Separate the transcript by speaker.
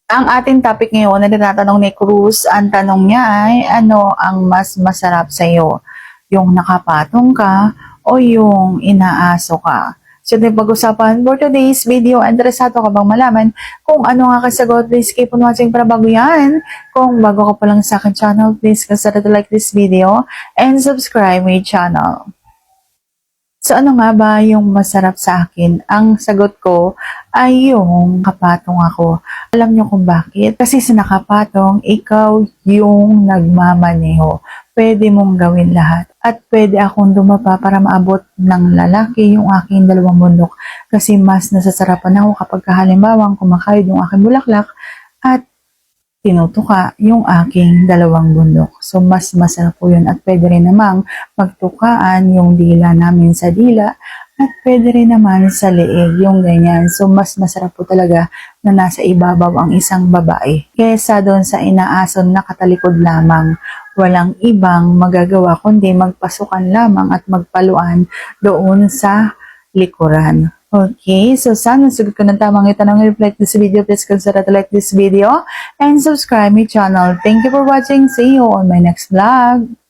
Speaker 1: Ang ating topic ngayon na tinatanong ni Cruz, ang tanong niya ay, ano ang mas masarap sa iyo? Yung nakapatong ka o yung inaaso ka? So, ito yung pag-usapan for today's video. Interesado ka bang malaman kung ano nga kasagot? Please keep on watching para bago yan. Kung bago ka pa lang sa akin channel, please consider to like this video and subscribe my channel. So ano nga ba yung masarap sa akin? Ang sagot ko ay yung nakapatong ako. Alam niyo kung bakit? Kasi sa nakapatong, ikaw yung nagmamaneho. Pwede mong gawin lahat. At pwede akong dumapa para maabot ng lalaki yung aking dalawang bundok. Kasi mas nasasarapan ako kapag halimbawa kumakayod yung aking bulaklak at tinutuka yung aking dalawang bundok. So, mas masarap po yun. At pwede rin namang magtukaan yung dila namin sa dila at pwede rin naman sa leeg, yung ganyan. So, mas masarap po talaga na nasa ibabaw ang isang babae kesa doon sa inaason na katalikod lamang. Walang ibang magagawa kundi magpasukan lamang at magpaluan doon sa likuran. Okay, so sana sagot ko ng tamang itanong reflect this video. Please consider to like this video and subscribe my channel. Thank you for watching. See you on my next vlog.